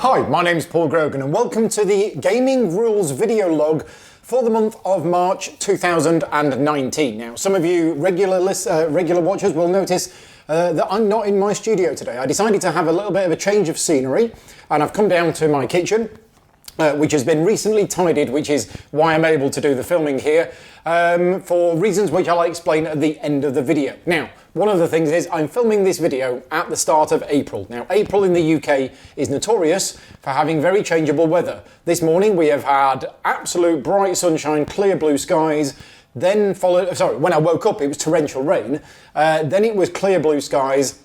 Hi, my name's Paul Grogan and welcome to the Gaming Rules video log for the month of March 2019. Now, some of you regular watchers will notice that I'm not in my studio today. I decided to have a little bit of a change of scenery and I've come down to my kitchen, which has been recently tidied, which is why I'm able to do the filming here, for reasons which I'll explain at the end of the video. Now, one of the things is I'm filming this video at the start of April. Now, April in the UK is notorious for having very changeable weather. This morning we have had absolute bright sunshine, clear blue skies, then when I woke up it was torrential rain, then it was clear blue skies,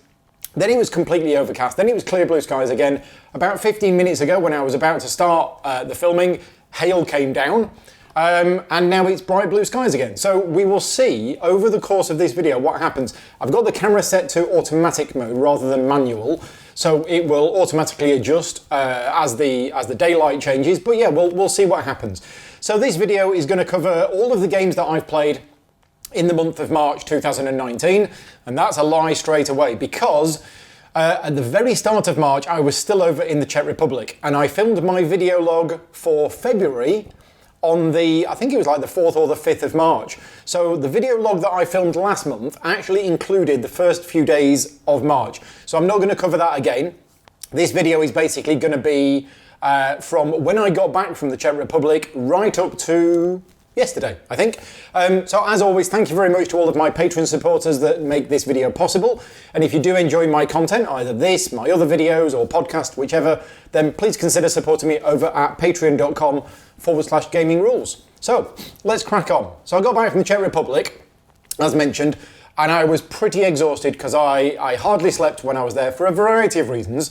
then it was completely overcast, then it was clear blue skies again. About 15 minutes ago when I was about to start the filming, hail came down. And now it's bright blue skies again. So we will see over the course of this video what happens. I've got the camera set to automatic mode rather than manual, so it will automatically adjust as the daylight changes. But yeah, we'll see what happens. So this video is going to cover all of the games that I've played in the month of March 2019, and that's a lie straight away because at the very start of March I was still over in the Czech Republic and I filmed my video log for February on I think it was like the 4th or the 5th of March. So the video log that I filmed last month actually included the first few days of March. So I'm not going to cover that again. This video is basically going to be from when I got back from the Czech Republic right up to yesterday, I think. So as always, thank you very much to all of my Patreon supporters that make this video possible. And if you do enjoy my content, either this, my other videos or podcast, whichever, then please consider supporting me over at patreon.com/gaming rules. So let's crack on. So I got back from the Czech Republic, as mentioned, and I was pretty exhausted because I hardly slept when I was there for a variety of reasons.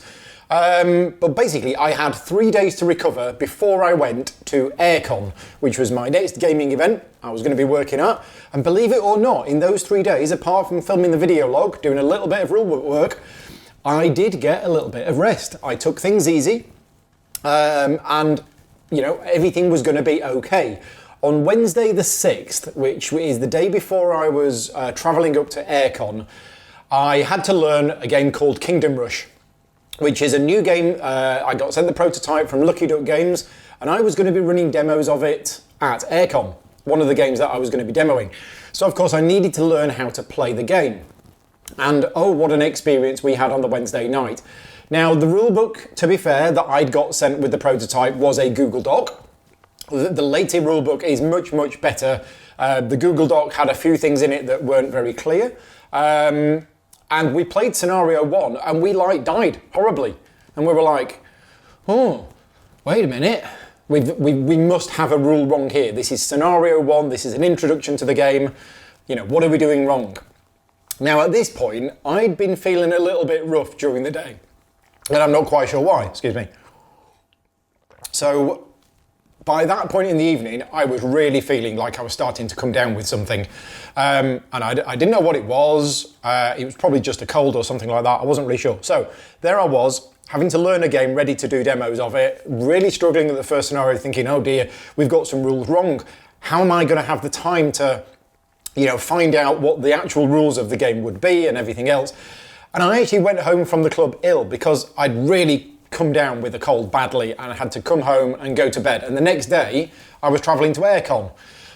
But basically, I had 3 days to recover before I went to AireCon, which was my next gaming event I was going to be working at. And believe it or not, in those 3 days, apart from filming the video log, doing a little bit of rulebook work, I did get a little bit of rest. I took things easy, and you know, everything was going to be okay. On Wednesday the 6th, which is the day before I was travelling up to AireCon, I had to learn a game called Kingdom Rush, which is a new game. I got sent the prototype from Lucky Duck Games, and I was going to be running demos of it at AireCon, one of the games that I was going to be demoing. So of course I needed to learn how to play the game. And oh, what an experience we had on the Wednesday night. Now the rulebook, to be fair, that I'd got sent with the prototype was a Google Doc. The later rulebook is much, much better. The Google Doc had a few things in it that weren't very clear. And we played scenario 1 and we died horribly. And we were like, oh, wait a minute. We must have a rule wrong here. This is scenario 1. This is an introduction to the game. You know, what are we doing wrong? Now at this point, I'd been feeling a little bit rough during the day. And I'm not quite sure why, excuse me. So by that point in the evening, I was really feeling like I was starting to come down with something. And I didn't know what it was. It was probably just a cold or something like that. I wasn't really sure. So there I was, having to learn a game, ready to do demos of it, really struggling at the first scenario, thinking, oh dear, we've got some rules wrong. How am I going to have the time to, you know, find out what the actual rules of the game would be and everything else? And I actually went home from the club ill because I'd really come down with a cold badly and I had to come home and go to bed. And the next day I was travelling to AireCon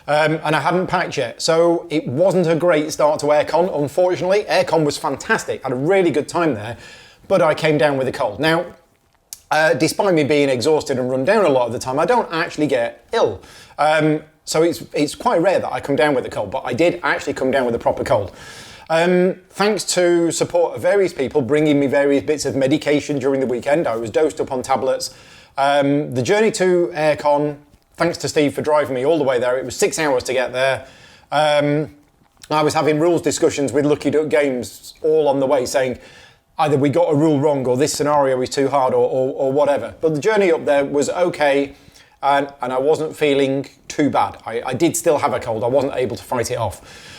and I hadn't packed yet. So it wasn't a great start to AireCon, unfortunately. AireCon was fantastic, had a really good time there, but I came down with a cold. Now, despite me being exhausted and run down a lot of the time, I don't actually get ill. So it's quite rare that I come down with a cold, but I did actually come down with a proper cold. Thanks to support of various people bringing me various bits of medication during the weekend. I was dosed up on tablets. The journey to AireCon, thanks to Steve for driving me all the way there. It was 6 hours to get there. I was having rules discussions with Lucky Duck Games all on the way, saying either we got a rule wrong or this scenario is too hard or whatever. But the journey up there was okay, and I wasn't feeling too bad. I did still have a cold. I wasn't able to fight it off.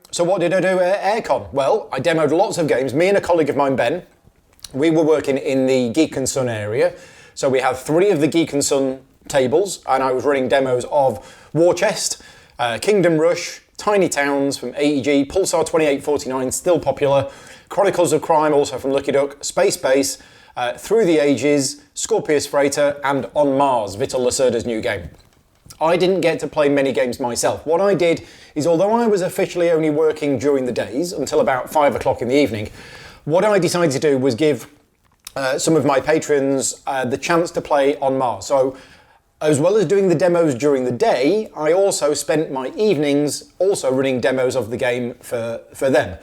So what did I do at AireCon? Well, I demoed lots of games. Me and a colleague of mine, Ben, we were working in the Geek and Sun area. So we had 3 of the Geek and Sun tables, and I was running demos of War Chest, Kingdom Rush, Tiny Towns from AEG, Pulsar 2849, still popular, Chronicles of Crime, also from Lucky Duck, Space Base, Through the Ages, Scorpius Freighter, and On Mars, Vital Lacerda's new game. I didn't get to play many games myself. What I did is, although I was officially only working during the days until about 5 o'clock in the evening, what I decided to do was give some of my patrons the chance to play On Mars. So, as well as doing the demos during the day, I also spent my evenings also running demos of the game for them,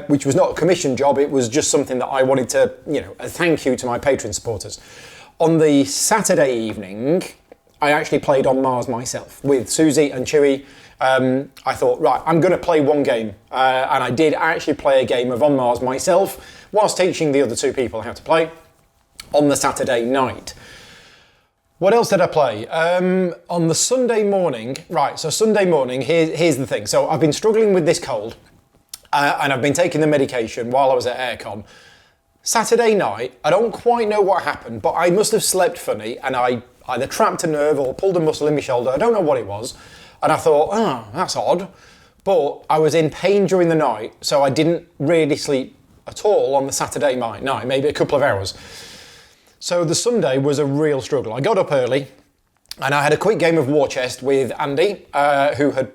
which was not a commission job. It was just something that I wanted to, a thank you to my Patreon supporters. On the Saturday evening, I actually played On Mars myself with Susie and Chewy. I thought, right, I'm going to play one game. And I did actually play a game of On Mars myself, whilst teaching the other two people how to play on the Saturday night. What else did I play? On the Sunday morning, right, so Sunday morning, here's the thing. So I've been struggling with this cold, and I've been taking the medication while I was at AireCon. Saturday night, I don't quite know what happened, but I must have slept funny, and I either trapped a nerve or pulled a muscle in my shoulder. I don't know what it was. And I thought, oh, that's odd. But I was in pain during the night, so I didn't really sleep at all on the Saturday night, maybe a couple of hours. So the Sunday was a real struggle. I got up early, and I had a quick game of War Chest with Andy, who had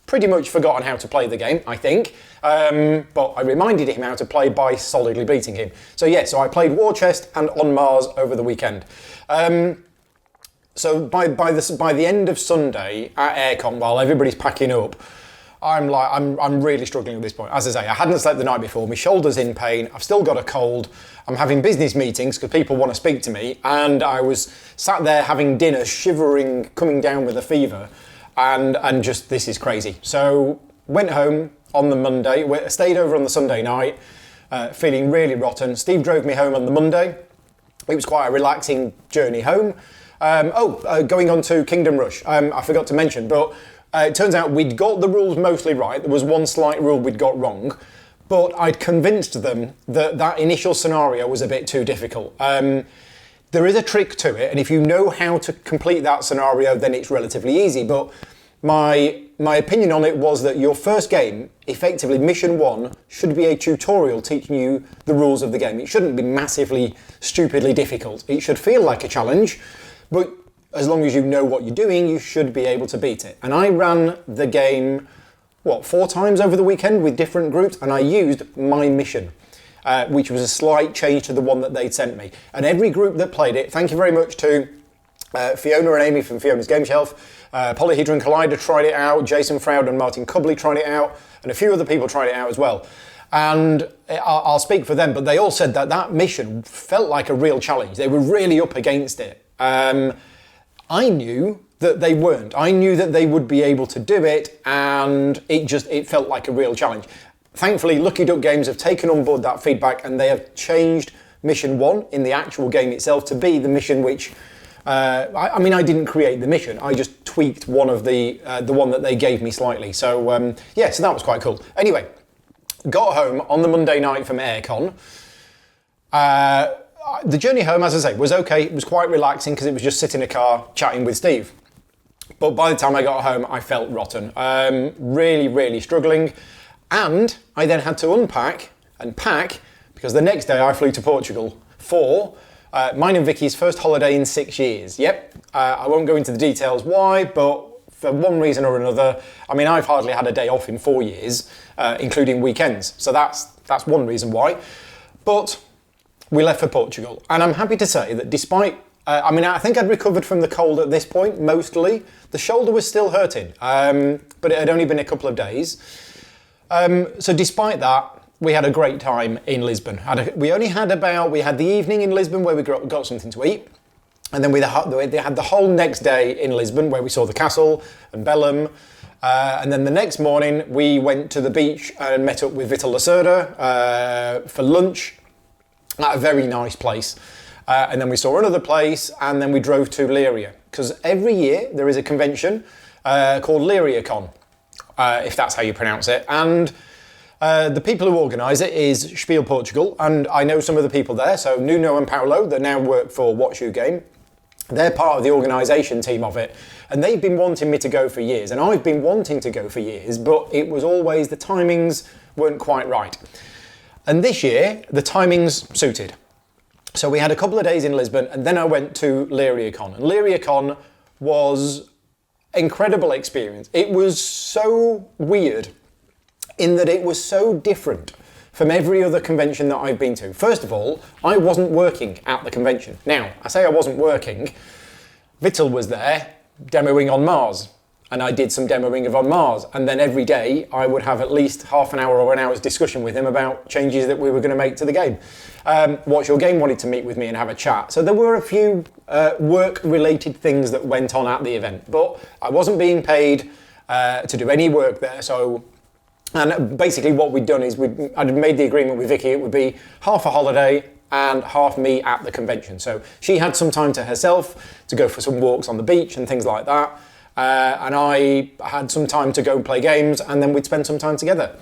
pretty much forgotten how to play the game, I think. But I reminded him how to play by solidly beating him. So yeah, so I played War Chest and On Mars over the weekend. So by the end of Sunday at AireCon, while everybody's packing up, I'm really struggling at this point. As I say, I hadn't slept the night before. My shoulder's in pain. I've still got a cold. I'm having business meetings because people want to speak to me, and I was sat there having dinner, shivering, coming down with a fever, and just this is crazy. So went home on the Monday. Stayed over on the Sunday night, feeling really rotten. Steve drove me home on the Monday. It was quite a relaxing journey home. Going on to Kingdom Rush. I forgot to mention, but it turns out we'd got the rules mostly right. There was one slight rule we'd got wrong, but I'd convinced them that initial scenario was a bit too difficult. There is a trick to it, and if you know how to complete that scenario, then it's relatively easy. But my opinion on it was that your first game, effectively mission 1, should be a tutorial teaching you the rules of the game. It shouldn't be massively, stupidly difficult. It should feel like a challenge, but as long as you know what you're doing, you should be able to beat it. And I ran the game, 4 times over the weekend with different groups, and I used my mission, which was a slight change to the one that they'd sent me. And every group that played it, thank you very much to Fiona and Amy from Fiona's Game Shelf, Polyhedron Collider tried it out, Jason Froud and Martin Cubley tried it out, and a few other people tried it out as well. And I'll speak for them, but they all said that mission felt like a real challenge. They were really up against it. I knew that they weren't. I knew that they would be able to do it, and it felt like a real challenge. Thankfully, Lucky Duck Games have taken on board that feedback, and they have changed mission 1 in the actual game itself to be the mission which, I didn't create the mission. I just tweaked one of the one that they gave me slightly. So so that was quite cool. Anyway, got home on the Monday night from AireCon. The journey home, as I say, was okay. It was quite relaxing because it was just sitting in a car chatting with Steve. But by the time I got home, I felt rotten. Really, really struggling. And I then had to unpack and pack because the next day I flew to Portugal for mine and Vicky's first holiday in 6 years. Yep, I won't go into the details why, but for one reason or another, I've hardly had a day off in 4 years, including weekends. So that's one reason why. But we left for Portugal, and I'm happy to say that despite, I think I'd recovered from the cold at this point, mostly. The shoulder was still hurting, but it had only been a couple of days. So despite that, we had a great time in Lisbon. We had the evening in Lisbon where we got something to eat, and then they had the whole next day in Lisbon where we saw the castle and Bellum, and then the next morning we went to the beach and met up with Vital Lacerda for lunch at a very nice place. And then we saw another place, and then we drove to Leiria. Because every year there is a convention called LeiriaCon, if that's how you pronounce it. And the people who organise it is Spiel Portugal, and I know some of the people there. So Nuno and Paolo, that now work for Watch You Game, they're part of the organisation team of it. And they've been wanting me to go for years. And I've been wanting to go for years, but it was always, the timings weren't quite right. And this year, the timings suited. So we had a couple of days in Lisbon, and then I went to LeiriaCon. And LeiriaCon was incredible experience. It was so weird in that it was so different from every other convention that I've been to. First of all, I wasn't working at the convention. Now, I say I wasn't working, Vittel was there demoing on Mars, and I did some demoing of on Mars, and then every day I would have at least half an hour or an hour's discussion with him about changes that we were going to make to the game. What's Your Game wanted to meet with me and have a chat. So there were a few work-related things that went on at the event, but I wasn't being paid to do any work there. So, and basically what we'd done is I'd made the agreement with Vicky. It would be half a holiday and half me at the convention. So she had some time to herself to go for some walks on the beach and things like that. And I had some time to go play games, and then we'd spend some time together.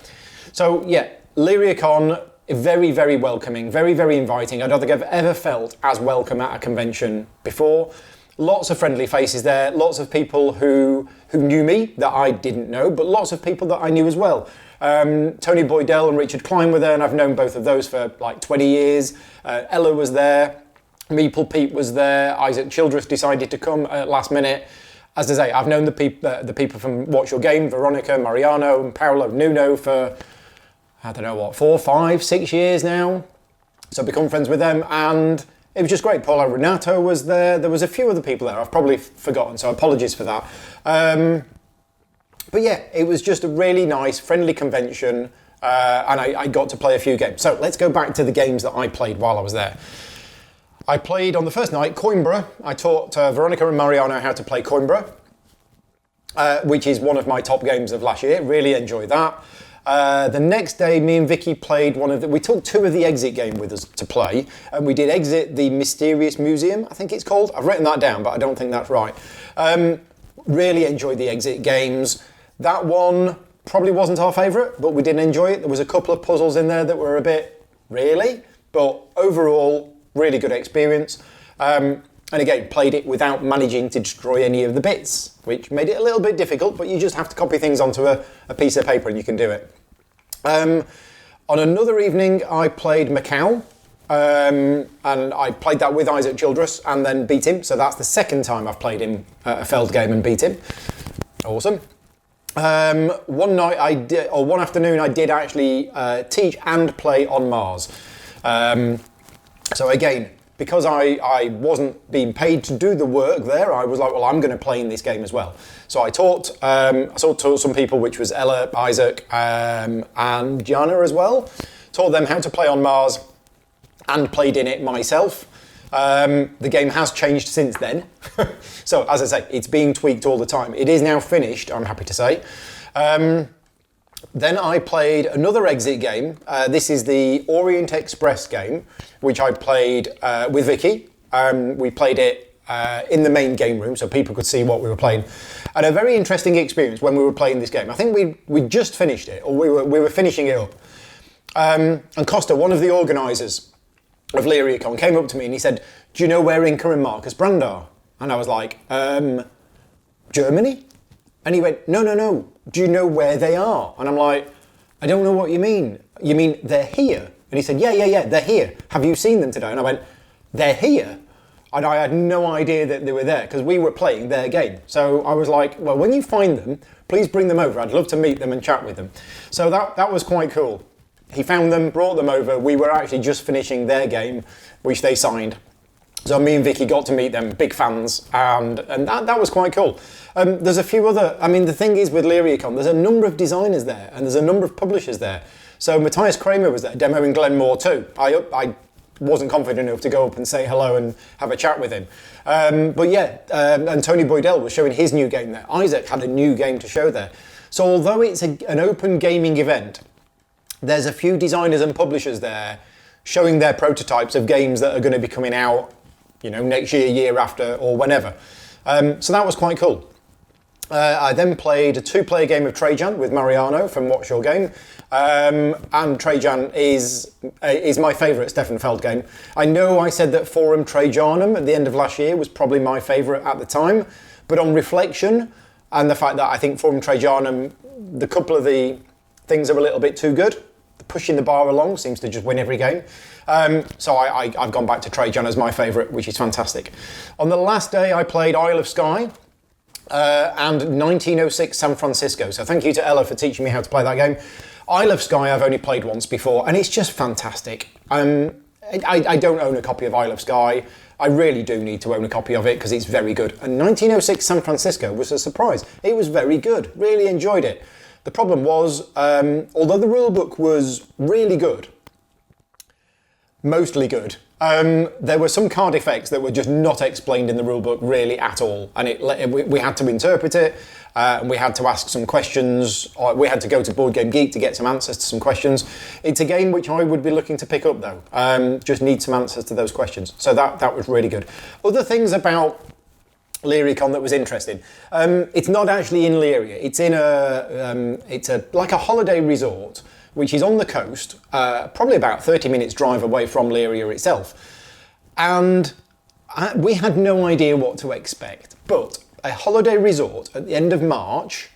So yeah, LeiriaCon, very, very welcoming, very, very inviting. I don't think I've ever felt as welcome at a convention before. Lots of friendly faces there, lots of people who knew me that I didn't know, but lots of people that I knew as well. Tony Boydell and Richard Klein were there, and I've known both of those for like 20 years. Ella was there, Meeple Pete was there, Isaac Childress decided to come at last minute. As I say, I've known the people from What's Your Game, Veronica, Mariano, and Paolo Nuno for, I don't know what, 4, 5, 6 years now. So I've become friends with them, and it was just great. Paulo Renato was there. There was a few other people there I've probably forgotten, so apologies for that. But yeah, it was just a really nice, friendly convention, and I got to play a few games. So let's go back to the games that I played while I was there. I played on the first night Coimbra. I taught Veronica and Mariano how to play Coimbra, which is one of my top games of last year. Really enjoyed that. The next day, me and Vicky played we took 2 of the Exit game with us to play, and we did Exit the Mysterious Museum, I think it's called. I've written that down, but I don't think that's right. Really enjoyed the Exit games. That one probably wasn't our favourite, but we did enjoy it. There was a couple of puzzles in there that were a bit, really, but overall, really good experience. And again, played it without managing to destroy any of the bits, which made it a little bit difficult, but you just have to copy things onto a piece of paper and you can do it. On another evening, I played Macau, and I played that with Isaac Childress and then beat him. So that's the second time I've played him a Feld game and beat him. Awesome. One afternoon I did actually teach and play on Mars. So again, because I wasn't being paid to do the work there, I was like, well, I'm going to play in this game as well. So I taught some people, which was Ella, Isaac, and Gianna as well. Taught them how to play on Mars and played in it myself. The game has changed since then. So as I say, it's being tweaked all the time. It is now finished, I'm happy to say. Then I played another Exit game. This is the Orient Express game, which I played with Vicky. We played it in the main game room so people could see what we were playing. And a very interesting experience when we were playing this game. I think we just finished it, or we were finishing it up. And Costa, one of the organisers of LeiriaCon, came up to me and he said, "Do you know where Inca and Marcus Brand are?" And I was like, Germany? And he went, no, do you know where they are? And I'm like, I don't know what you mean. You mean they're here? And he said, yeah, they're here. Have you seen them today? And I went, they're here? And I had no idea that they were there because we were playing their game. So I was like, well, when you find them, please bring them over. I'd love to meet them and chat with them. So that was quite cool. He found them, brought them over. We were actually just finishing their game, which they signed. So me and Vicky got to meet them, big fans, and that was quite cool. There's a few other, the thing is with LeiriaCon, there's a number of designers there, and there's a number of publishers there. So Matthias Kramer was there, demoing Glenmore too. I wasn't confident enough to go up and say hello and have a chat with him. But yeah, and Tony Boydell was showing his new game there. Isaac had a new game to show there. So although it's an open gaming event, there's a few designers and publishers there showing their prototypes of games that are going to be coming out, next year, year after, or whenever. So that was quite cool. I then played a 2-player game of Trajan with Mariano from What's Your Game. And Trajan is my favourite Stefan Feld game. I know I said that Forum Trajanum at the end of last year was probably my favourite at the time, but on reflection, and the fact that I think Forum Trajanum, the couple of the things are a little bit too good, pushing the bar along seems to just win every game. So I've gone back to Trajan as my favourite, which is fantastic. On the last day, I played Isle of Skye and 1906 San Francisco. So thank you to Ella for teaching me how to play that game. Isle of Skye I've only played once before, and it's just fantastic. I don't own a copy of Isle of Skye. I really do need to own a copy of it because it's very good. And 1906 San Francisco was a surprise. It was very good. Really enjoyed it. The problem was, although the rulebook was really good, mostly good, there were some card effects that were just not explained in the rulebook really at all. And we had to interpret it, and we had to ask some questions, or we had to go to Board Game Geek to get some answers to some questions. It's a game which I would be looking to pick up though. Just need some answers to those questions. So that was really good. Other things about LeiriaCon that was interesting. It's not actually in Leiria. It's in like a holiday resort, which is on the coast, probably about 30 minutes drive away from Leiria itself. And we had no idea what to expect. But a holiday resort at the end of March,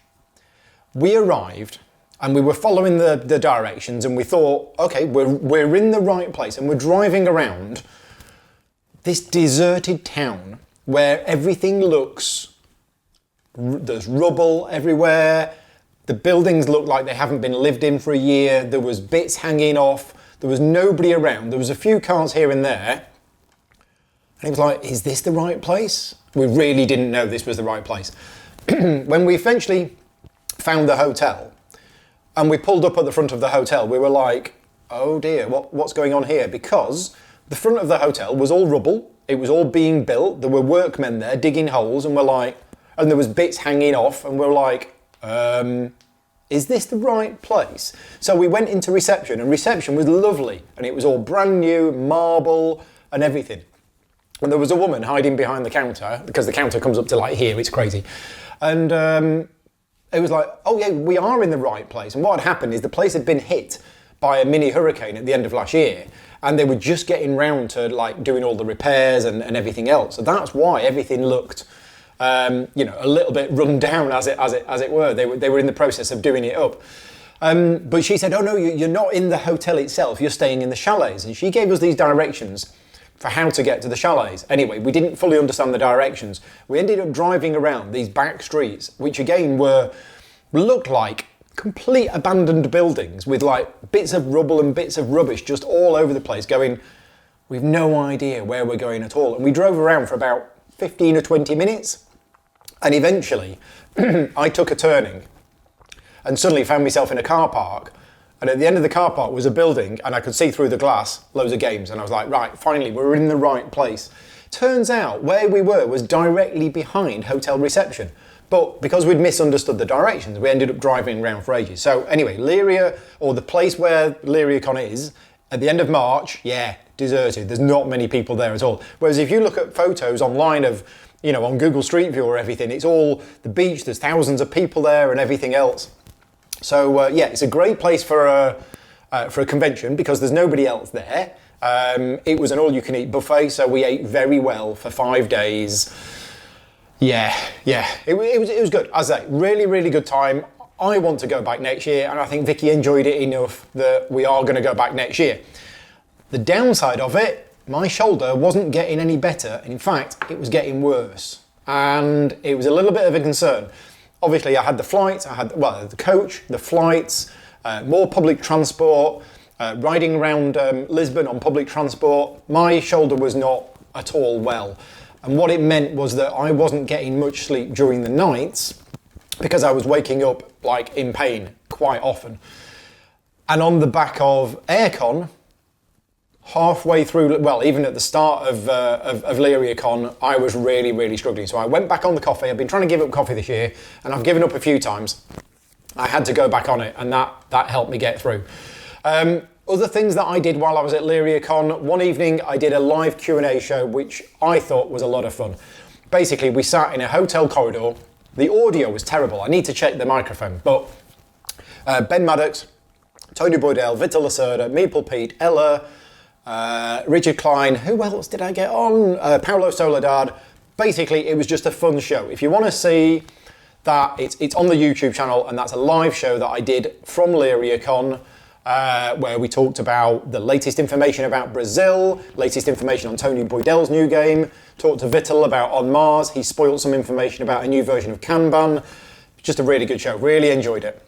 we arrived and we were following the directions and we thought, okay, we're in the right place, and we're driving around this deserted town where everything looks, there's rubble everywhere, the buildings look like they haven't been lived in for a year, there was bits hanging off, there was nobody around, there was a few cars here and there, and it was like, is this the right place? We really didn't know this was the right place. When we eventually found the hotel, and we pulled up at the front of the hotel, we were like, oh dear, what's going on here? Because the front of the hotel was all rubble, it was all being built, there were workmen there digging holes, and and there was bits hanging off, and we're like, is this the right place? So we went into reception, and reception was lovely, and it was all brand new, marble and everything. And there was a woman hiding behind the counter, because the counter comes up to like here, it's crazy. And it was like, oh yeah, we are in the right place. And what had happened is the place had been hit by a mini hurricane at the end of last year, and they were just getting round to like doing all the repairs and everything else. So that's why everything looked, a little bit run down, as it were. They were in the process of doing it up. But she said, oh no, you're not in the hotel itself, you're staying in the chalets. And she gave us these directions for how to get to the chalets. Anyway, we didn't fully understand the directions. We ended up driving around these back streets, which again looked like complete abandoned buildings with like bits of rubble and bits of rubbish just all over the place, going, we've no idea where we're going at all. And we drove around for about 15 or 20 minutes, and eventually I took a turning and suddenly found myself in a car park. And at the end of the car park was a building, and I could see through the glass loads of games, and I was like, right, finally, we're in the right place. Turns out where we were was directly behind hotel reception. But because we'd misunderstood the directions, we ended up driving around for ages. So anyway, Leiria, or the place where LeiriaCon is, at the end of March, yeah, deserted. There's not many people there at all. Whereas if you look at photos online of, on Google Street View or everything, it's all the beach, there's thousands of people there and everything else. So yeah, it's a great place for a convention because there's nobody else there. It was an all-you-can-eat buffet, so we ate very well for 5 days. Yeah, it was good. As I say, really, really good time. I want to go back next year, and I think Vicky enjoyed it enough that we are going to go back next year. The downside of it, my shoulder wasn't getting any better, and in fact, it was getting worse. And it was a little bit of a concern. Obviously, I had the flights, the coach, the flights, more public transport, riding around Lisbon on public transport. My shoulder was not at all well. And what it meant was that I wasn't getting much sleep during the nights because I was waking up like in pain quite often. And on the back of AireCon, halfway through, well, even at the start of LeiriaCon, I was really, really struggling. So I went back on the coffee. I've been trying to give up coffee this year, and I've given up a few times. I had to go back on it, and that helped me get through. Other things that I did while I was at LeiriaCon, one evening I did a live Q&A show, which I thought was a lot of fun. Basically, we sat in a hotel corridor. The audio was terrible. I need to check the microphone, but Ben Maddox, Tony Boydell, Vitor Lacerda, Meeple Pete, Ella, Richard Klein, who else did I get on? Paolo Soledad. Basically, it was just a fun show. If you want to see that, it's on the YouTube channel, and that's a live show that I did from LeiriaCon. where we talked about the latest information about Brazil, latest information on Tony Boydell's new game, talked to Vittel about On Mars, he spoiled some information about a new version of Kanban. Just a really good show, really enjoyed it.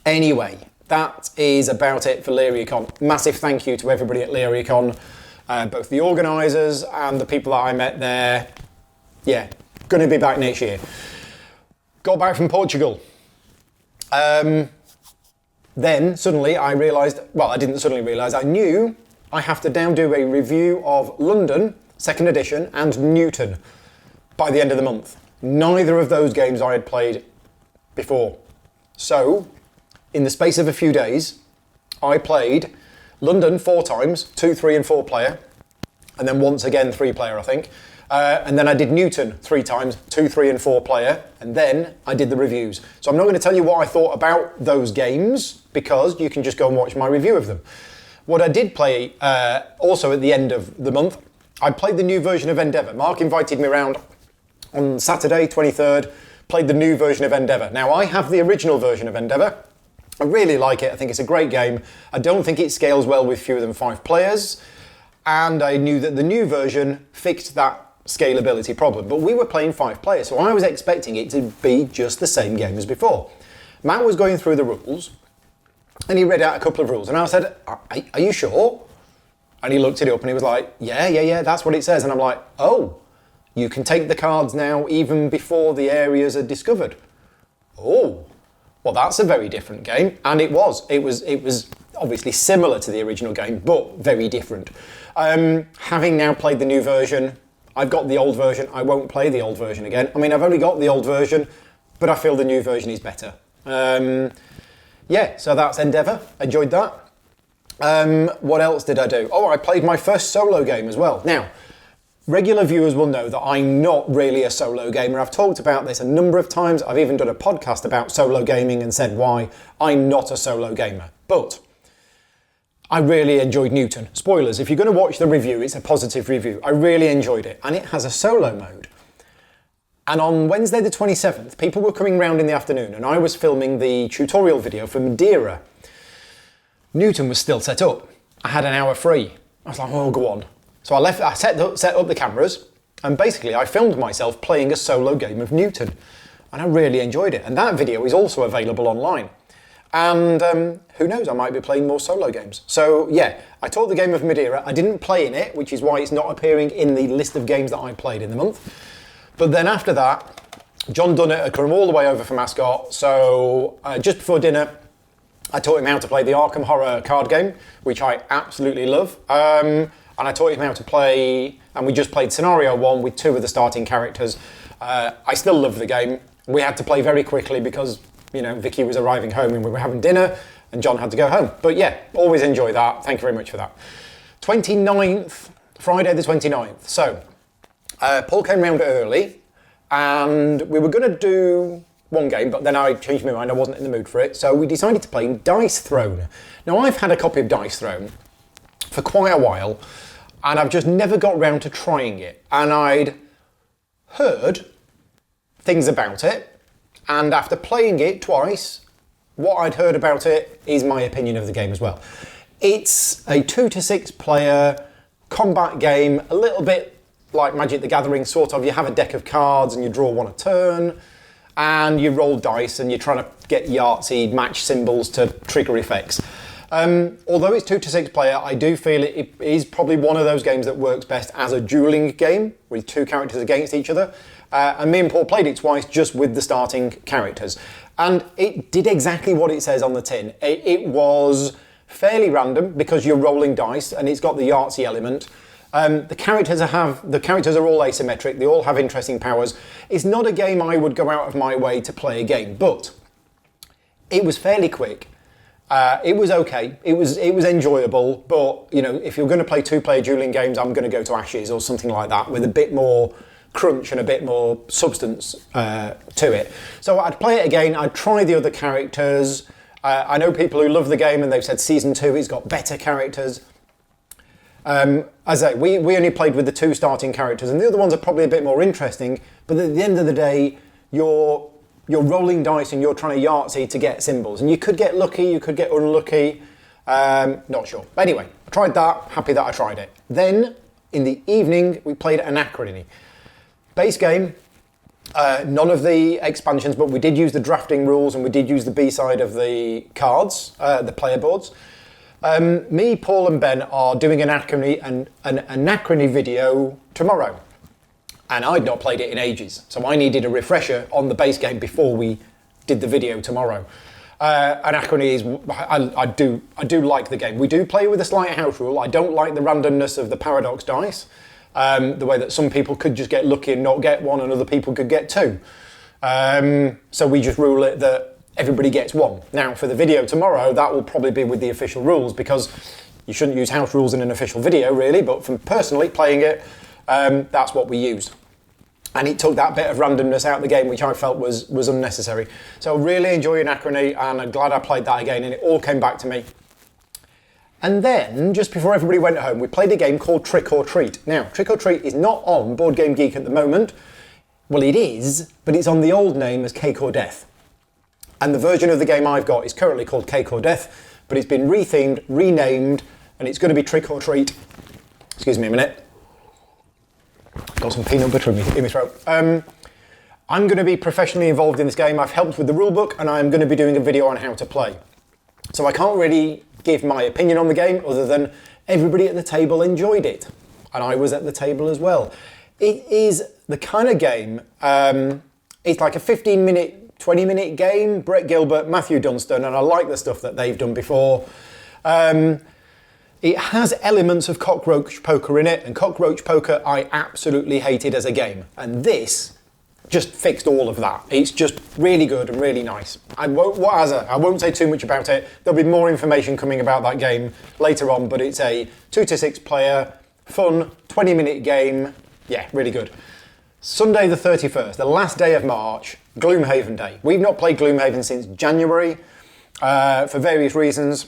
Anyway, that is about it for LeiriaCon. Massive thank you to everybody at LeiriaCon, both the organisers and the people that I met there. Yeah, going to be back next year. Got back from Portugal. Then suddenly I realised, well, I didn't suddenly realise, I knew I have to now do a review of London, 2nd edition, and Newton by the end of the month. Neither of those games I had played before. So, in the space of a few days, I played London 4 times, 2, 3 and 4 player, and then once again 3 player I think. And then I did Newton 3 times, 2, 3 and 4 player, and then I did the reviews. So I'm not going to tell you what I thought about those games, because you can just go and watch my review of them. What I did play also at the end of the month, I played the new version of Endeavour. Mark invited me around on Saturday, 23rd, played the new version of Endeavour. Now I have the original version of Endeavour. I really like it, I think it's a great game. I don't think it scales well with fewer than 5 players, and I knew that the new version fixed that scalability problem, but we were playing 5 players, so I was expecting it to be just the same game as before. Matt was going through the rules, and he read out a couple of rules, and I said, are you sure? And he looked it up and he was like, yeah, that's what it says. And I'm like, oh, you can take the cards now even before the areas are discovered. Oh, well, that's a very different game. And it was obviously similar to the original game, but very different. Having now played the new version, I've got the old version. I won't play the old version again. I mean, I've only got the old version, but I feel the new version is better. Yeah, so that's Endeavour. Enjoyed that. What else did I do? Oh, I played my first solo game as well. Now, regular viewers will know that I'm not really a solo gamer. I've talked about this a number of times. I've even done a podcast about solo gaming and said why I'm not a solo gamer. But I really enjoyed Newton. Spoilers, if you're going to watch the review, it's a positive review. I really enjoyed it. And it has a solo mode. And on Wednesday the 27th, people were coming round in the afternoon and I was filming the tutorial video for Madeira. Newton was still set up. I had an hour free. I was like, oh, go on. So I set up the cameras and basically I filmed myself playing a solo game of Newton. And I really enjoyed it. And that video is also available online. And who knows, I might be playing more solo games. So yeah, I taught the game of Madeira. I didn't play in it, which is why it's not appearing in the list of games that I played in the month. But then after that, John Dunnett had come all the way over from Ascot. So just before dinner, I taught him how to play the Arkham Horror card game, which I absolutely love. And I taught him how to play, and we just played Scenario 1 with 2 of the starting characters. I still love the game. We had to play very quickly because, you know, Vicky was arriving home and we were having dinner and John had to go home. But yeah, always enjoy that. Thank you very much for that. 29th, Friday the 29th. So, Paul came round early and we were going to do one game, but then I changed my mind. I wasn't in the mood for it. So we decided to play Dice Throne. Now, I've had a copy of Dice Throne for quite a while and I've just never got round to trying it. And I'd heard things about it. And after playing it twice, what I'd heard about it is my opinion of the game as well. It's a 2 to 6 player combat game, a little bit like Magic the Gathering, sort of. You have a deck of cards and you draw one a turn, and you roll dice and you're trying to get Yahtzee match symbols to trigger effects. Although it's 2 to 6 player, I do feel it is probably one of those games that works best as a dueling game with 2 characters against each other. And me and Paul played it twice just with the starting characters. And it did exactly what it says on the tin. It was fairly random because you're rolling dice and it's got the Yahtzee element. The characters are all asymmetric. They all have interesting powers. It's not a game I would go out of my way to play again, but it was fairly quick. It was okay. It was enjoyable, but you know, if you're going to play 2-player dueling games, I'm going to go to Ashes or something like that with a bit more crunch and a bit more substance to it. So I'd play it again. I'd try the other characters. I know people who love the game and they've said season 2 it's got better characters. As I say, we only played with the 2 starting characters and the other ones are probably a bit more interesting, but at the end of the day, you're rolling dice and you're trying to Yahtzee to get symbols. And you could get lucky, you could get unlucky. Not sure. But anyway, I tried that, happy that I tried it. Then, in the evening, we played Akronym. Base game, none of the expansions, but we did use the drafting rules and we did use the B-side of the cards, the player boards. Me, Paul and Ben are doing an Akronym video tomorrow. And I'd not played it in ages, so I needed a refresher on the base game before we did the video tomorrow. And Akronym is, I do like the game. We do play with a slight house rule. I don't like the randomness of the paradox dice, the way that some people could just get lucky and not get one, and other people could get two. So we just rule it that everybody gets one. Now, for the video tomorrow, that will probably be with the official rules, because you shouldn't use house rules in an official video, really. But from personally playing it, that's what we used. And it took that bit of randomness out of the game, which I felt was unnecessary. So really enjoying Akronym, and I'm glad I played that again, and it all came back to me. And then, just before everybody went home, we played a game called Trick or Treat. Now, Trick or Treat is not on Board Game Geek at the moment. Well, it is, but it's on the old name as Cake or Death. And the version of the game I've got is currently called Cake or Death, but it's been rethemed, renamed, and it's going to be Trick or Treat. Excuse me a minute. Got some peanut butter in my throat. I'm going to be professionally involved in this game. I've helped with the rulebook, and I'm going to be doing a video on how to play. So I can't really give my opinion on the game other than everybody at the table enjoyed it. And I was at the table as well. It is the kind of game, it's like a 15-minute, 20-minute game. Brett Gilbert, Matthew Dunstan, and I like the stuff that they've done before. It has elements of cockroach poker in it, and cockroach poker I absolutely hated as a game. And this just fixed all of that. It's just really good and really nice. I won't say too much about it. There'll be more information coming about that game later on, but it's a 2 to 6 player, fun, 20-minute game. Yeah, really good. Sunday the 31st, the last day of March, Gloomhaven Day. We've not played Gloomhaven since January for various reasons.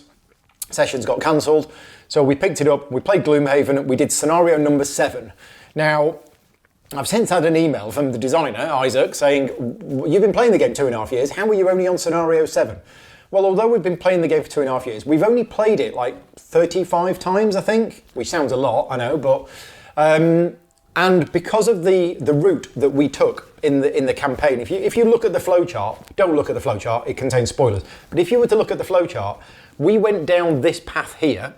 Sessions got cancelled. So we picked it up, we played Gloomhaven, we did scenario number 7. Now, I've since had an email from the designer, Isaac, saying, you've been playing the game 2.5 years, how are you only on scenario 7? Well, although we've been playing the game for 2.5 years, we've only played it like 35 times, I think, which sounds a lot, I know, but... and because of the route that we took in the campaign, if you look at the flowchart, don't look at the flowchart, it contains spoilers, but if you were to look at the flowchart, we went down this path here,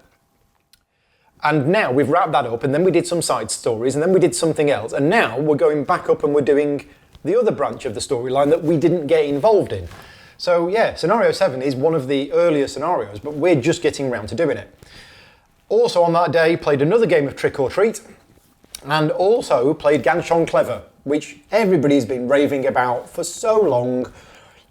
and now we've wrapped that up, and then we did some side stories, and then we did something else, and now we're going back up and we're doing the other branch of the storyline that we didn't get involved in. So yeah, scenario 7 is one of the earlier scenarios, but we're just getting around to doing it. Also on that day, played another game of Trick or Treat, and also played Ganz schön clever, which everybody's been raving about for so long,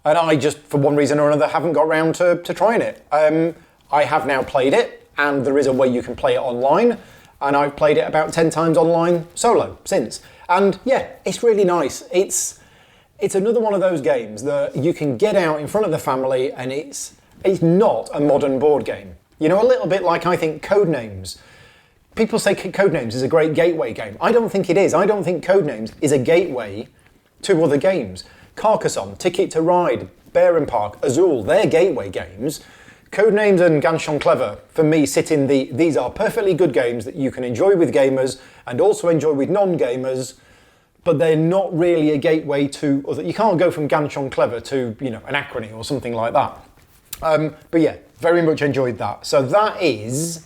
and I just, for one reason or another, haven't got round to trying it. I have now played it, and there is a way you can play it online, and I've played it about 10 times online solo since. And yeah, it's really nice. It's another one of those games that you can get out in front of the family, and it's not a modern board game. You know, a little bit like I think Codenames. People say Codenames is a great gateway game. I don't think it is. I don't think Codenames is a gateway to other games. Carcassonne, Ticket to Ride, Bear and Park, Azul, they're gateway games. Codenames and Ganz schön clever, for me, sit in these are perfectly good games that you can enjoy with gamers and also enjoy with non-gamers, but they're not really a gateway to other. You can't go from Ganz schön clever to, you know, an Akronym or something like that. But yeah, very much enjoyed that. So that is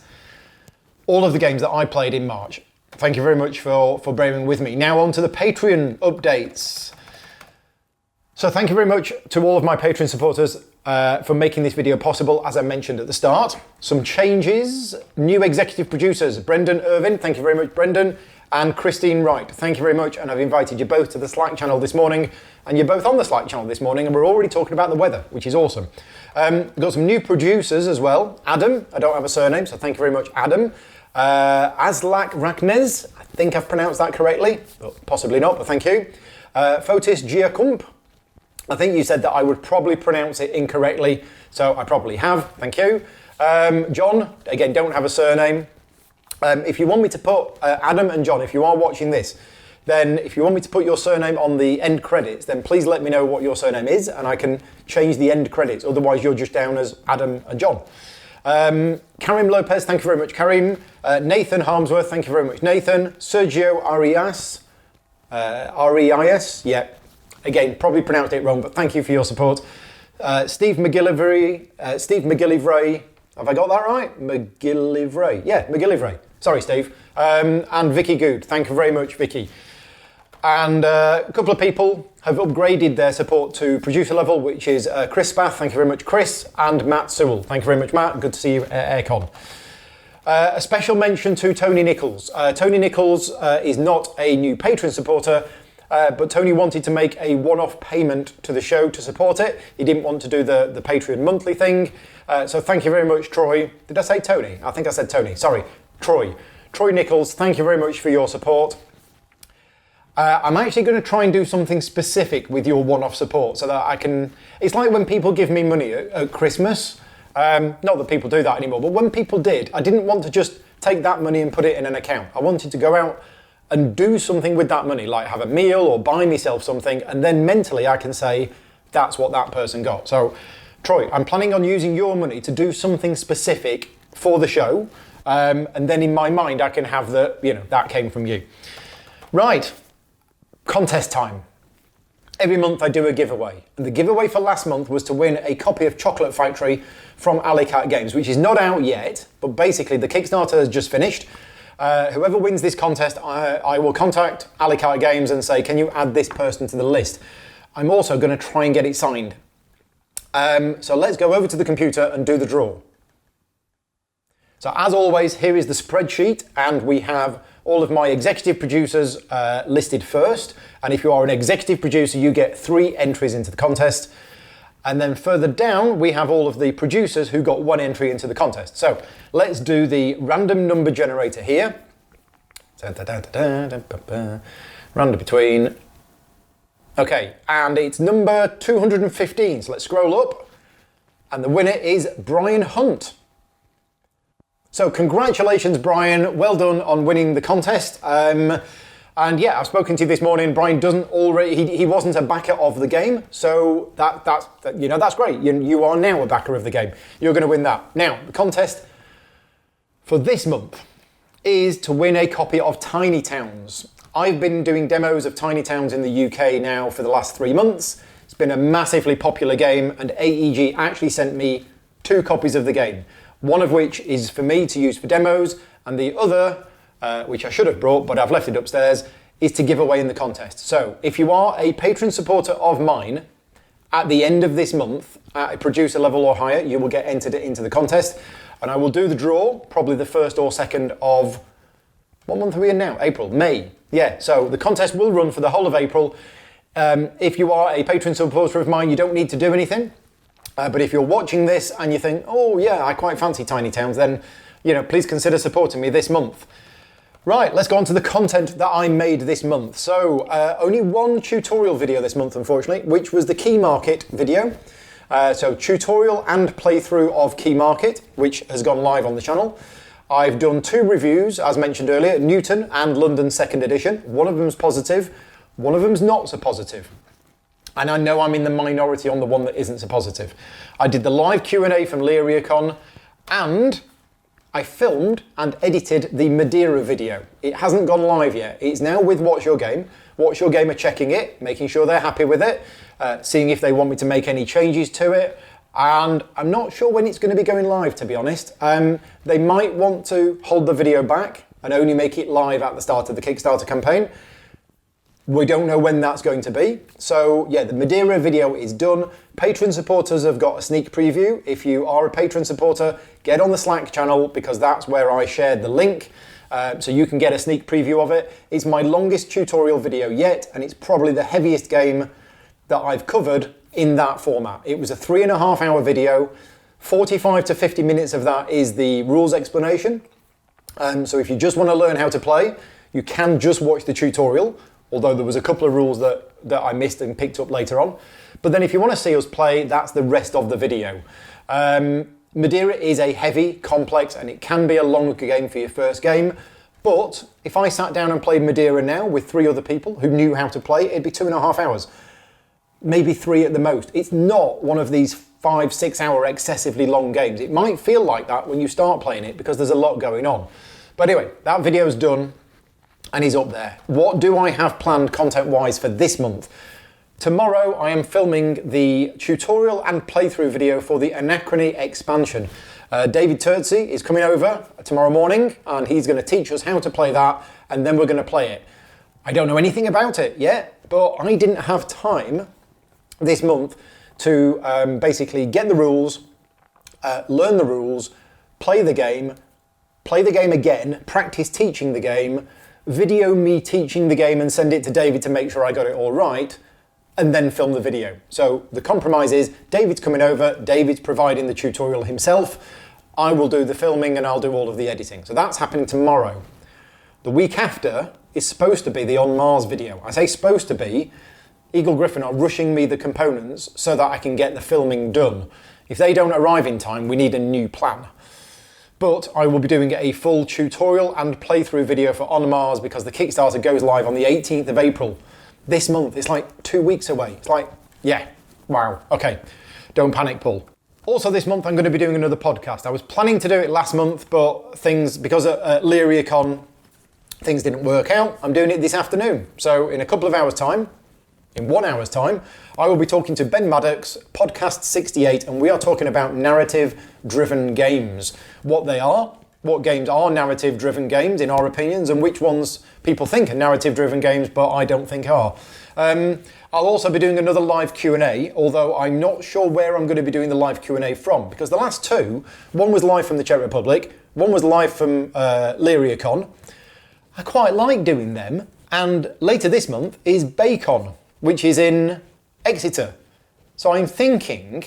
all of the games that I played in March. Thank you very much for bearing with me. Now on to the Patreon updates. So thank you very much to all of my Patreon supporters for making this video possible, as I mentioned at the start. Some changes, new executive producers, Brendan Irvin, thank you very much Brendan, and Christine Wright, thank you very much, and I've invited you both to the Slack channel this morning, and you're both on the Slack channel this morning, and we're already talking about the weather, which is awesome. We've got some new producers as well. Adam, I don't have a surname, so thank you very much Adam. Aslak Raknez, I think I've pronounced that correctly, but possibly not, but thank you. Fotis Giakump, I think you said that I would probably pronounce it incorrectly, so I probably have, thank you. John, again, don't have a surname. If you want me to put, Adam and John, if you are watching this, then if you want me to put your surname on the end credits, then please let me know what your surname is, and I can change the end credits, otherwise you're just down as Adam and John. Karim Lopez, thank you very much, Karim. Nathan Harmsworth, thank you very much, Nathan. Sergio Arias, R-E-I-S, yeah. Again, probably pronounced it wrong, but thank you for your support. Steve McGillivray, have I got that right? McGillivray, yeah, McGillivray. Sorry, Steve. And Vicky Good, thank you very much, Vicky. And a couple of people have upgraded their support to producer level, which is Chris Spath, thank you very much, Chris, and Matt Sewell. Thank you very much, Matt. Good to see you at AireCon. A special mention to Tony Nichols. Tony Nichols is not a new patron supporter, but Tony wanted to make a one-off payment to the show to support it. He didn't want to do the Patreon monthly thing. So thank you very much, Troy. Did I say Tony? I think I said Tony. Sorry, Troy. Troy Nichols, thank you very much for your support. I'm actually going to try and do something specific with your one-off support so that I can... It's like when people give me money at Christmas. Not that people do that anymore, but when people did, I didn't want to just take that money and put it in an account. I wanted to go out and do something with that money, like have a meal or buy myself something, and then mentally I can say, that's what that person got. So, Troy, I'm planning on using your money to do something specific for the show, and then in my mind I can have that came from you. Right, contest time. Every month I do a giveaway, and the giveaway for last month was to win a copy of Chocolate Factory from Alley-Cat Games, which is not out yet, but basically the Kickstarter has just finished. Whoever wins this contest, I will contact Alley-Cat Games and say, can you add this person to the list? I'm also going to try and get it signed. So let's go over to the computer and do the draw. So as always, here is the spreadsheet, and we have all of my executive producers listed first. And if you are an executive producer, you get 3 entries into the contest. And then further down, we have all of the producers who got 1 entry into the contest. So let's do the random number generator here. Random between. Okay, and it's number 215. So let's scroll up. And the winner is Brian Hunt. So congratulations, Brian. Well done on winning the contest. And yeah, I've spoken to you this morning. Brian doesn't already, he wasn't a backer of the game. So that's great. You are now a backer of the game. You're going to win that. Now, the contest for this month is to win a copy of Tiny Towns. I've been doing demos of Tiny Towns in the UK now for the last 3 months. It's been a massively popular game, and AEG actually sent me 2 copies of the game. One of which is for me to use for demos, and the other, which I should have brought, but I've left it upstairs, is to give away in the contest. So if you are a patron supporter of mine, at the end of this month, at a producer level or higher, you will get entered into the contest, and I will do the draw, probably the 1st or 2nd of, what month are we in now? April, May. Yeah, so the contest will run for the whole of April. If you are a patron supporter of mine, you don't need to do anything. But if you're watching this and you think, oh yeah, I quite fancy Tiny Towns, then please consider supporting me this month. Right, let's go on to the content that I made this month. So only 1 tutorial video this month, unfortunately, which was the Key Market video. So tutorial and playthrough of Key Market, which has gone live on the channel. I've done 2 reviews, as mentioned earlier, Newton and London 2nd edition. One of them's positive, one of them's not so positive. And I know I'm in the minority on the one that isn't so positive. I did the live Q&A from LeiriaCon, and I filmed and edited the Madeira video. It hasn't gone live yet. It's now with What's Your Game. What's Your Game are checking it, making sure they're happy with it, seeing if they want me to make any changes to it. And I'm not sure when it's going to be going live, to be honest. They might want to hold the video back and only make it live at the start of the Kickstarter campaign. We don't know when that's going to be. So yeah, the Madeira video is done. Patron supporters have got a sneak preview. If you are a patron supporter, get on the Slack channel, because that's where I shared the link. So you can get a sneak preview of it. It's my longest tutorial video yet, and it's probably the heaviest game that I've covered in that format. It was a 3.5 hour video. 45 to 50 minutes of that is the rules explanation. So if you just want to learn how to play, you can just watch the tutorial, although there was a couple of rules that I missed and picked up later on. But then if you want to see us play, that's the rest of the video. Madeira is a heavy, complex, and it can be a longer game for your first game. But if I sat down and played Madeira now with 3 other people who knew how to play, it'd be 2.5 hours. maybe 3 at the most. It's not one of these 5-6 hour excessively long games. It might feel like that when you start playing it because there's a lot going on. But anyway, that video's done and he's up there. What do I have planned content-wise for this month? Tomorrow I am filming the tutorial and playthrough video for the Akronym expansion. David Turtsey is coming over tomorrow morning and he's going to teach us how to play that, and then we're going to play it. I don't know anything about it yet, but I didn't have time this month to basically get the rules, learn the rules, play the game again, practice teaching the game, video me teaching the game and send it to David to make sure I got it all right, and then film the video. So the compromise is David's coming over, David's providing the tutorial himself, I will do the filming and I'll do all of the editing. So that's happening tomorrow. The week after is supposed to be the On Mars video. I say supposed to be, Eagle Griffin are rushing me the components so that I can get the filming done. If they don't arrive in time, we need a new plan. But I will be doing a full tutorial and playthrough video for On Mars because the Kickstarter goes live on the 18th of April. This month, it's like 2 weeks away. It's like, yeah, wow, okay, don't panic, Paul. Also this month, I'm going to be doing another podcast. I was planning to do it last month, but things, because at LeiriaCon, things didn't work out. I'm doing it this afternoon. So in a couple of hours' time, in 1 hour's time, I will be talking to Ben Maddox, podcast 68, and we are talking about narrative-driven games. What they are, what games are narrative-driven games in our opinions, and which ones people think are narrative-driven games, but I don't think are. I'll also be doing another live Q&A, although I'm not sure where I'm going to be doing the live Q&A from, because the last two, one was live from the Czech Republic, one was live from LeiriaCon. I quite like doing them, and later this month is BayCon, which is in Exeter. So I'm thinking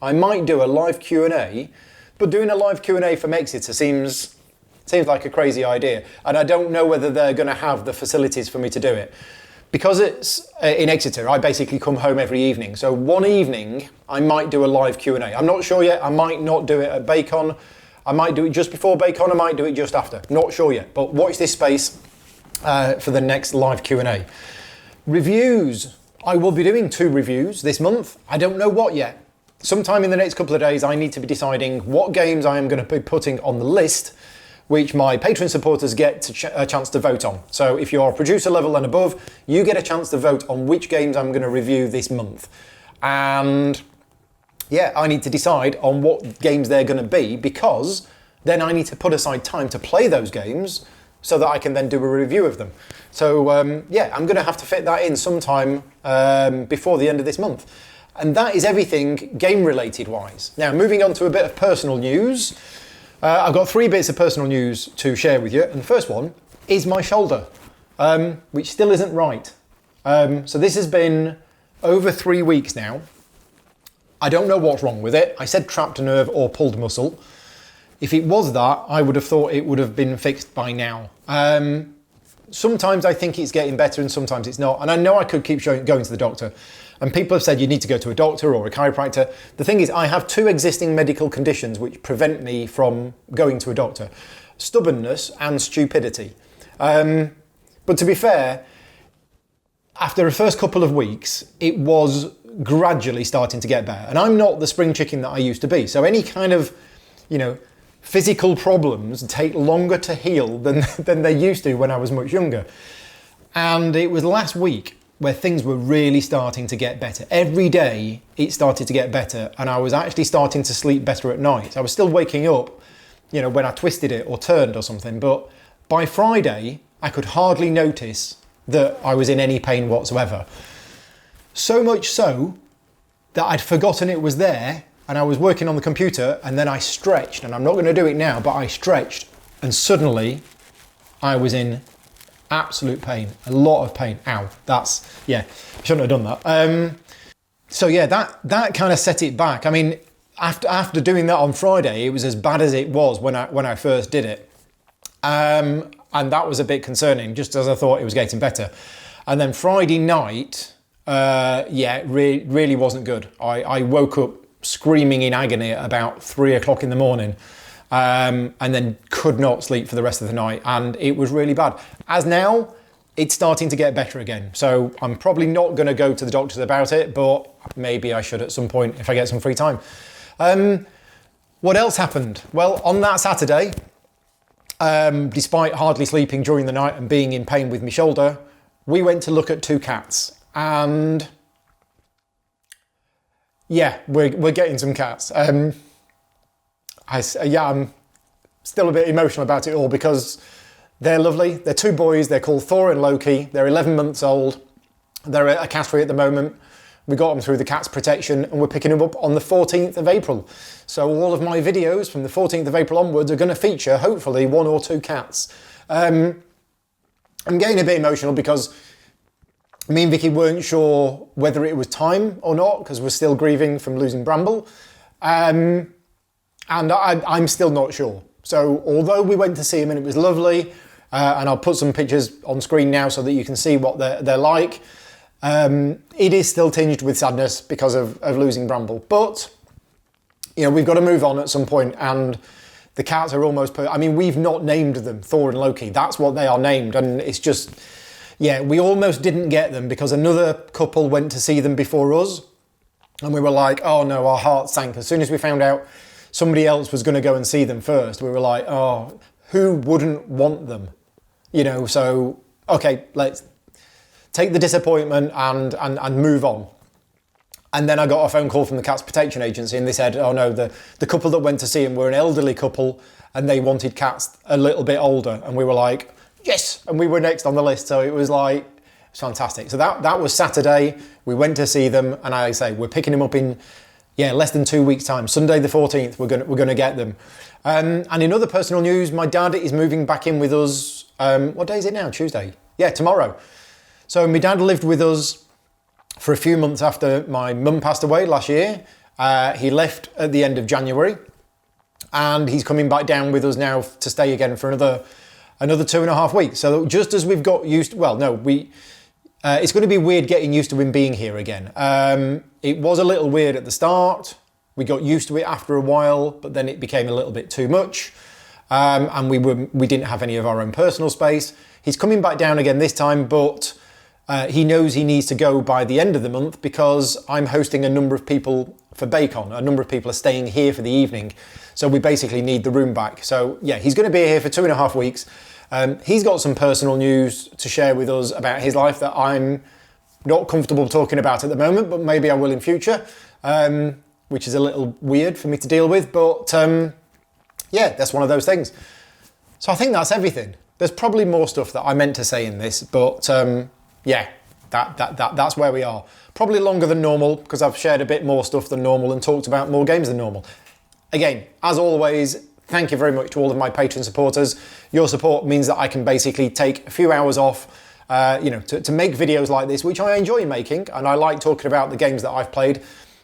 I might do a live Q&A, but doing a live Q&A from Exeter seems like a crazy idea, and I don't know whether they're going to have the facilities for me to do it. Because it's in Exeter, I basically come home every evening. So one evening, I might do a live Q&A. I'm not sure yet. I might not do it at BayCon. I might do it just before BayCon. I might do it just after. Not sure yet. But watch this space for the next live Q&A. Reviews. I will be doing 2 reviews this month. I don't know what yet. Sometime in the next couple of days, I need to be deciding what games I am going to be putting on the list, which my Patreon supporters get a chance to vote on. So if you are producer level and above, you get a chance to vote on which games I'm going to review this month. And yeah, I need to decide on what games they're going to be, because then I need to put aside time to play those games so that I can then do a review of them. So yeah, I'm going to have to fit that in sometime before the end of this month. And that is everything game related wise. Now, moving on to a bit of personal news. I've got 3 bits of personal news to share with you, and the first one is my shoulder, which still isn't right. So this has been over 3 weeks now. I don't know what's wrong with it. I said trapped nerve or pulled muscle. If it was that, I would have thought it would have been fixed by now. Sometimes I think it's getting better and sometimes it's not, and I know I could keep going to the doctor. And people have said you need to go to a doctor or a chiropractor. The thing is, I have 2 existing medical conditions which prevent me from going to a doctor. Stubbornness and stupidity. But to be fair, after the first couple of weeks, it was gradually starting to get better. And I'm not the spring chicken that I used to be. So any kind of, physical problems take longer to heal than they used to when I was much younger. And it was last week where things were really starting to get better. Every day it started to get better, and I was actually starting to sleep better at night. I was still waking up, when I twisted it or turned or something, but by Friday I could hardly notice that I was in any pain whatsoever. So much so that I'd forgotten it was there, and I was working on the computer, and then I stretched, and I'm not going to do it now, but I stretched, and suddenly I was in absolute pain, a lot of pain. Ow, I shouldn't have done that. So yeah, that kind of set it back. I mean, after doing that on Friday, it was as bad as it was when I first did it. And that was a bit concerning, just as I thought it was getting better. And then Friday night, really wasn't good. I woke up screaming in agony at about 3 o'clock in the morning. And then could not sleep for the rest of the night, and it was really bad. As now, it's starting to get better again. So I'm probably not going to go to the doctors about it, but maybe I should at some point if I get some free time. What else happened? Well, on that Saturday, despite hardly sleeping during the night and being in pain with my shoulder, we went to look at 2 cats. And yeah, we're getting some cats. I'm still a bit emotional about it all because they're lovely. They're 2 boys. They're called Thor and Loki. They're 11 months old. They're at a cattery at the moment. We got them through the Cats Protection and we're picking them up on the 14th of April. So all of my videos from the 14th of April onwards are going to feature, hopefully, 1 or 2 cats. I'm getting a bit emotional because me and Vicky weren't sure whether it was time or not because we're still grieving from losing Bramble. And I'm still not sure. So although we went to see him and it was lovely, and I'll put some pictures on screen now so that you can see what they're like, it is still tinged with sadness because of losing Bramble. But, you know, we've got to move on at some point, and the cats are almost... I mean, we've not named them Thor and Loki. That's what they are named, and it's just... Yeah, we almost didn't get them because another couple went to see them before us, and we were like, oh no, our hearts sank. As soon as we found out somebody else was going to go and see them first, we were like, oh, who wouldn't want them? You know, so, okay, let's take the disappointment and move on. And then I got a phone call from the Cats Protection Agency and they said, oh no, the couple that went to see him were an elderly couple and they wanted cats a little bit older. And we were like, yes! And we were next on the list. So it was like, it's fantastic. So that was Saturday. We went to see them and I say, we're picking them up in, less than 2 weeks' time. Sunday the 14th, we're going to get them. And in other personal news, my dad is moving back in with us. What day is it now? Tuesday? Yeah, tomorrow. So my dad lived with us for a few months after my mum passed away last year. He left at the end of January and he's coming back down with us now to stay again for another 2.5 weeks. So just as we've got used to, it's going to be weird getting used to him being here again. It was a little weird at the start. We got used to it after a while, but then it became a little bit too much. And we didn't have any of our own personal space. He's coming back down again this time, but he knows he needs to go by the end of the month because I'm hosting a number of people for Baycon. A number of people are staying here for the evening. So we basically need the room back. So yeah, he's going to be here for 2.5 weeks. He's got some personal news to share with us about his life that I'm not comfortable talking about at the moment, but maybe I will in future, which is a little weird for me to deal with. But yeah, that's one of those things. So I think that's everything. There's probably more stuff that I meant to say in this, but yeah, that's where we are. Probably longer than normal because I've shared a bit more stuff than normal and talked about more games than normal. Again, as always, thank you very much to all of my Patreon supporters. Your support means that I can basically take a few hours off, to make videos like this, which I enjoy making, and I like talking about the games that I've played,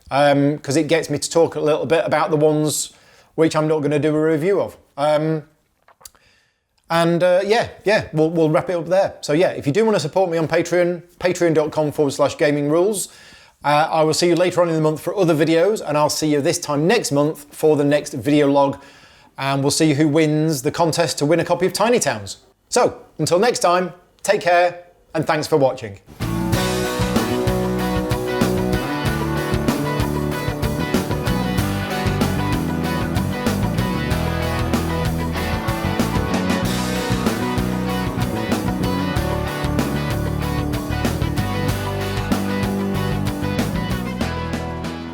because it gets me to talk a little bit about the ones which I'm not going to do a review of. We'll wrap it up there. So yeah, if you do want to support me on Patreon, patreon.com/gaming rules. I will see you later on in the month for other videos, and I'll see you this time next month for the next video log, and we'll see who wins the contest to win a copy of Tiny Towns. So, until next time, take care, and thanks for watching.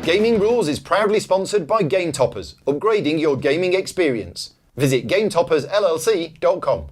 Gaming Rules is proudly sponsored by Game Toppers, upgrading your gaming experience. Visit GameToppersLLC.com.